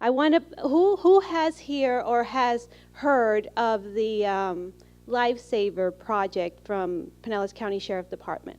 I want to, who has here or has heard of the LIFESAVER project from Pinellas County Sheriff Department?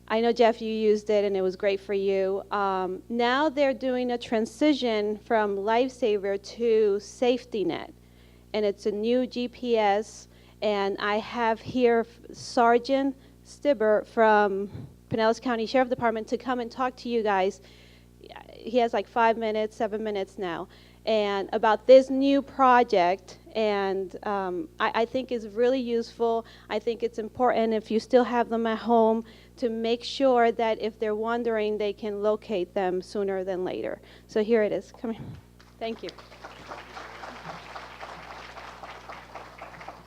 I know, Jeff, you used it and it was great for you. Now they're doing a transition from LIFESAVER to Safety Net, and it's a new GPS. And I have here Sergeant Stibber from Pinellas County Sheriff Department to come and talk to you guys. He has like 5 minutes, 7 minutes now, and about this new project. And I think it's really useful. I think it's important, if you still have them at home, to make sure that if they're wandering, they can locate them sooner than later. So here it is. Come here. Thank you.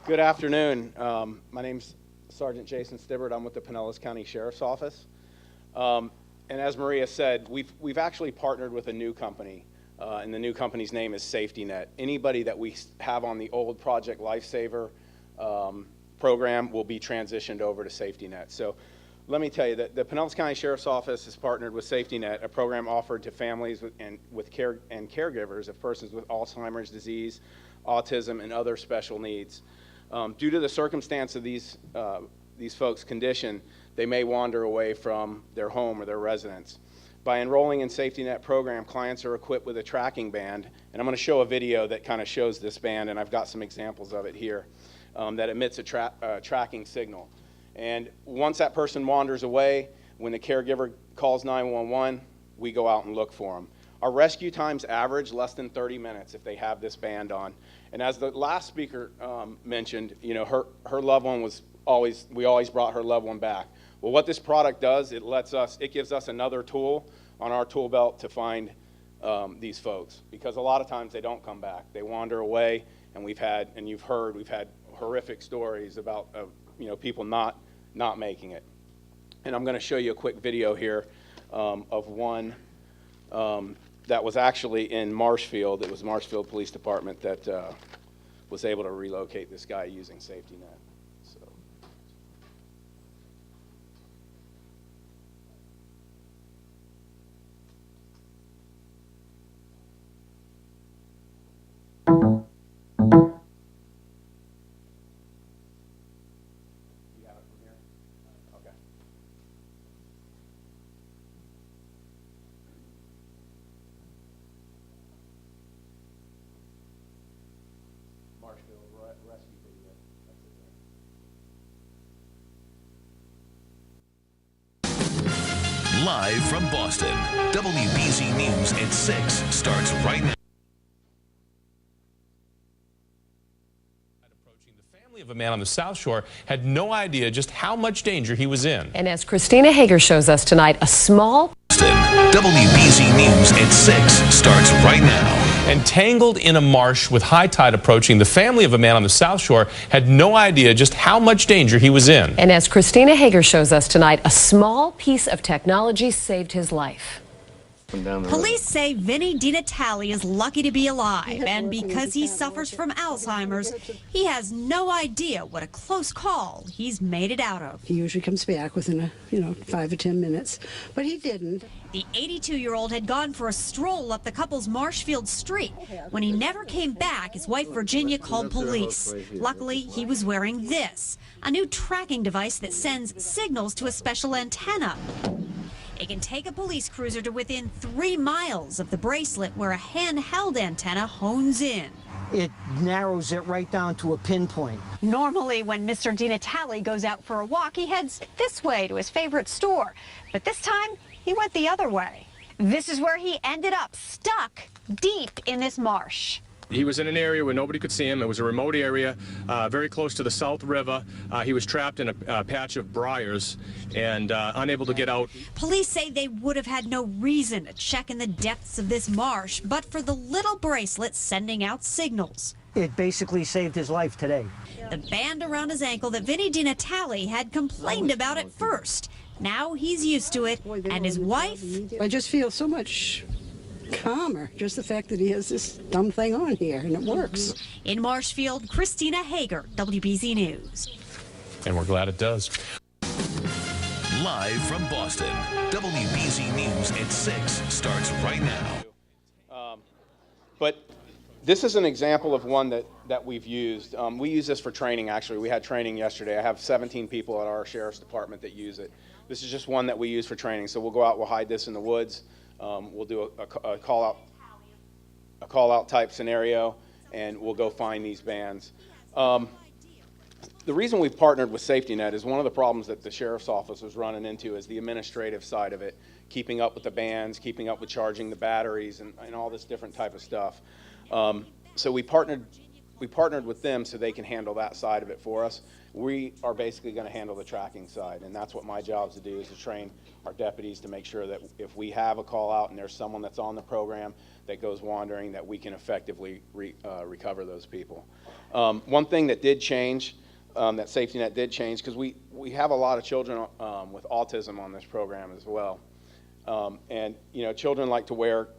Good afternoon. My name's Sergeant Jason Stibbert. I'm with the Pinellas County Sheriff's Office. And as Maria said, we've actually partnered with a new company, and the new company's name is Safety Net. Anybody that we have on the old Project LIFESAVER program will be transitioned over to Safety Net. So let me tell you that the Pinellas County Sheriff's Office has partnered with Safety Net, a program offered to families and caregivers of persons with Alzheimer's disease, autism, and other special needs. Due to the circumstance of these folks' condition, they may wander away from their home or their residence. By enrolling in Safety Net program, clients are equipped with a tracking band, and I'm going to show a video that kind of shows this band, and I've got some examples of it here, that emits a tracking signal. And once that person wanders away, when the caregiver calls 911, we go out and look for them. Our rescue times average less than 30 minutes if they have this band on. And as the last speaker mentioned, you know, her loved one we always brought her loved one back. Well, what this product does, it gives us another tool on our tool belt to find these folks, because a lot of times they don't come back. They wander away, and we've had horrific stories about people not making it. And I'm going to show you a quick video here of one that was actually in Marshfield. It was Marshfield Police Department that was able to relocate this guy using Safety Net. So. You have it from here? Okay. Marshfield rescue video. That's it there. Live from Boston, WBZ News at 6 starts right now. The family of a man on the South Shore had no idea just how much danger he was in. And as Christina Hager shows us tonight, a small... WBZ News at 6 starts right now. Entangled in a marsh with high tide approaching, the family of a man on the South Shore had no idea just how much danger he was in. And as Christina Hager shows us tonight, a small piece of technology saved his life. Police say Vinny DiNatale is lucky to be alive, and because he suffers from Alzheimer's, he has no idea what a close call he's made it out of. He usually comes back within 5 or 10 minutes, but he didn't. The 82-year-old had gone for a stroll up the couple's Marshfield street. When he never came back, his wife Virginia called police. Luckily, he was wearing this, a new tracking device that sends signals to a special antenna. It can take a police cruiser to within 3 miles of the bracelet where a handheld antenna hones in. It narrows it right down to a pinpoint. Normally, when Mr. DiNatale goes out for a walk, he heads this way to his favorite store. But this time, he went the other way. This is where he ended up, stuck deep in this marsh. He was in an area where nobody could see him. It was a remote area, very close to the South River. He was trapped in a patch of briars and unable to get out. Police say they would have had no reason to check in the depths of this marsh, but for the little bracelet sending out signals. It basically saved his life today. The band around his ankle that Vinny DiNatale had complained about at first. Now he's used to it, and his wife... I just feel so much calmer, just the fact that he has this dumb thing on here, and it works. In Marshfield, Christina Hager, WBZ News. And we're glad it does. Live from Boston, WBZ News at 6 starts right now. But this is an example of one that we've used. We use this for training, actually. We had training yesterday. I have 17 people at our sheriff's department that use it. This is just one that we use for training. So we'll go out, we'll hide this in the woods. We'll do a call-out type scenario, and we'll go find these bands. The reason we've partnered with Safety Net is one of the problems that the sheriff's office was running into is the administrative side of it, keeping up with the bands, keeping up with charging the batteries, and all this different type of stuff. So we partnered with them so they can handle that side of it for us. We are basically going to handle the tracking side, and that's what my job is to do, is to train our deputies to make sure that if we have a call out and there's someone that's on the program that goes wandering, that we can effectively recover those people. One thing that did change, that Safety Net did change, because we have a lot of children with autism on this program as well. And you know, children like to wear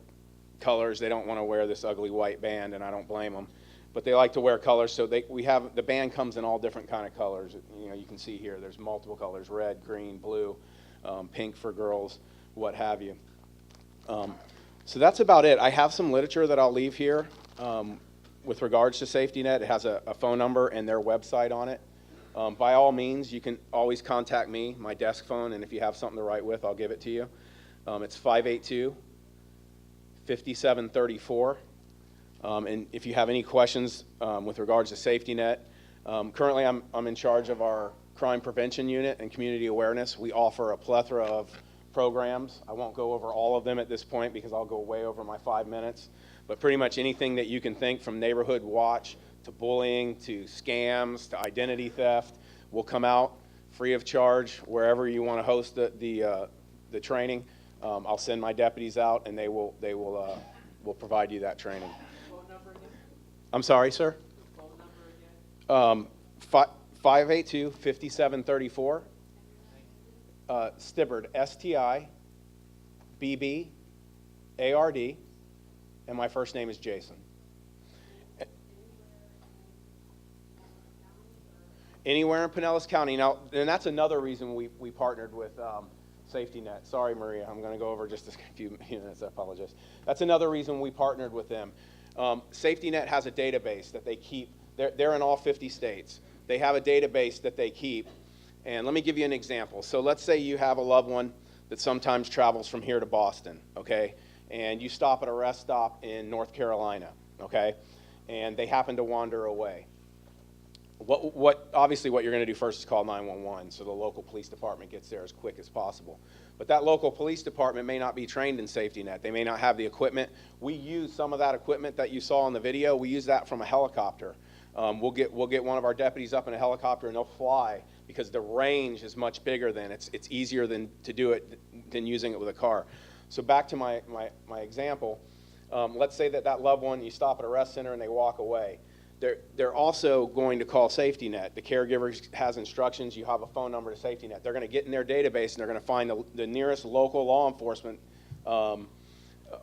colors. They don't want to wear this ugly white band, and I don't blame them. But they like to wear colors, so the band comes in all different kind of colors. You know, you can see here, there's multiple colors: red, green, blue, pink for girls, what have you. So that's about it. I have some literature that I'll leave here with regards to Safety Net. It has a phone number and their website on it. By all means, you can always contact me, my desk phone, and if you have something to write with, I'll give it to you. It's 582-5734. And if you have any questions with regards to Safety Net, currently I'm in charge of our crime prevention unit and community awareness. We offer a plethora of programs. I won't go over all of them at this point because I'll go way over my 5 minutes. But pretty much anything that you can think, from neighborhood watch to bullying to scams to identity theft, will come out free of charge wherever you want to host the training. I'll send my deputies out, and they will provide you that training. I'm sorry, sir? 582-5734. Stibbard, S-T-I-B-B-A-R-D, and my first name is Jason. Anywhere in Pinellas County. Now, and that's another reason we partnered with Safety Net. Sorry, Maria, I'm going to go over just a few minutes. I apologize. That's another reason we partnered with them. Safety Net has a database that they keep. They're in all 50 states. They have a database that they keep. And let me give you an example. So let's say you have a loved one that sometimes travels from here to Boston, okay? And you stop at a rest stop in North Carolina, okay? And they happen to wander away. Obviously what you're going to do first is call 911 so the local police department gets there as quick as possible. But that local police department may not be trained in Safety Net. They may not have the equipment. We use some of that equipment that you saw in the video. We use that from a helicopter. We'll get one of our deputies up in a helicopter, and they'll fly because the range is much bigger than it's easier to do it than using it with a car. So back to my example, let's say that loved one, you stop at a rest center and they walk away. They're also going to call Safety Net. The caregiver has instructions. You have a phone number to Safety Net. They're going to get in their database and they're going to find the nearest local law enforcement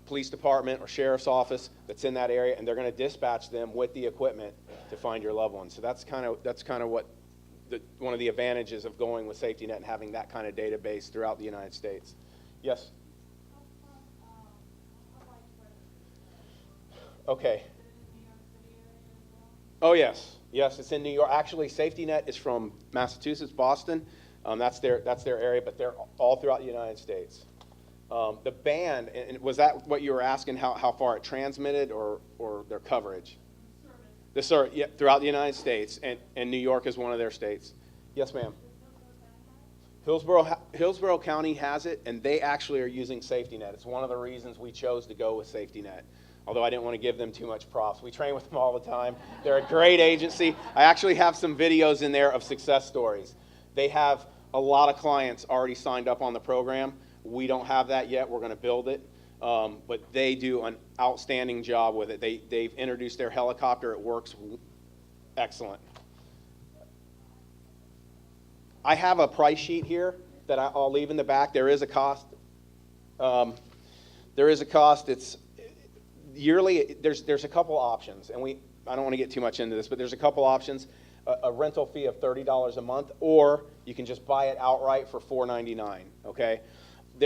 police department or sheriff's office that's in that area, and they're going to dispatch them with the equipment to find your loved one. So that's kind of what one of the advantages of going with Safety Net and having that kind of database throughout the United States. Yes. Okay. Oh yes, it's in New York. Actually, Safety Net is from Massachusetts, Boston. That's their area, but they're all throughout the United States. The band, and was that what you were asking? How far it transmitted, or their coverage? The service, yeah, throughout the United States, and New York is one of their states. Yes, ma'am. Hillsborough County has it, and they actually are using Safety Net. It's one of the reasons we chose to go with Safety Net. Although I didn't want to give them too much props. We train with them all the time. They're a great agency. I actually have some videos in there of success stories. They have a lot of clients already signed up on the program. We don't have that yet. We're going to build it. But they do an outstanding job with it. They've introduced their helicopter. It works excellent. I have a price sheet here that I'll leave in the back. There is a cost. It's yearly. There's a couple options, and I don't want to get too much into this, but there's a couple options. a rental fee of $30 a month, or you can just buy it outright for $4.99, okay?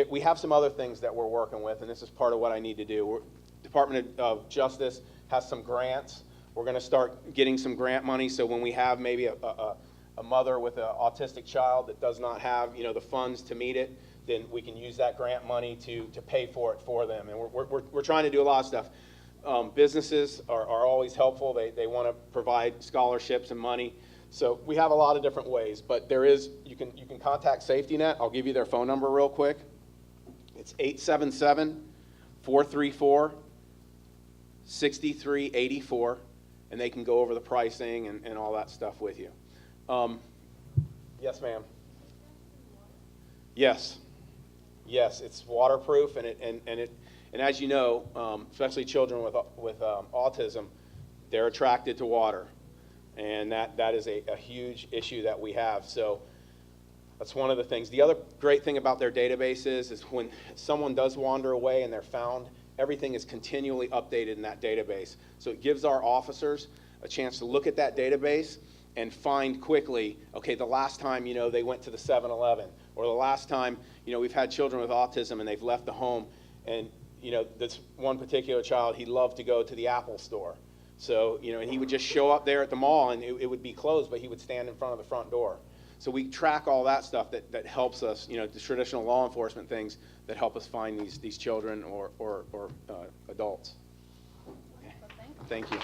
We have some other things that we're working with, and this is part of what I need to do. Department of Justice has some grants. We're going to start getting some grant money, so when we have maybe a mother with an autistic child that does not have, the funds to meet it, then we can use that grant money to pay for it for them. And we're trying to do a lot of stuff. Businesses are always helpful. They want to provide scholarships and money. So we have a lot of different ways, but you can contact Safety Net. I'll give you their phone number real quick. It's 877-434-6384, and they can go over the pricing and all that stuff with you. Yes, ma'am. Yes, it's waterproof, and as you know, especially children with autism, they're attracted to water, and that is a huge issue that we have. So that's one of the things. The other great thing about their database is when someone does wander away and they're found, everything is continually updated in that database. So it gives our officers a chance to look at that database and find quickly, okay, the last time, they went to the 7-Eleven, or the last time, we've had children with autism and they've left the home, and, this one particular child, he loved to go to the Apple store. So, and he would just show up there at the mall, and it would be closed, but he would stand in front of the front door. So we track all that stuff that helps us, the traditional law enforcement things that help us find these children or adults. Okay. Thank you.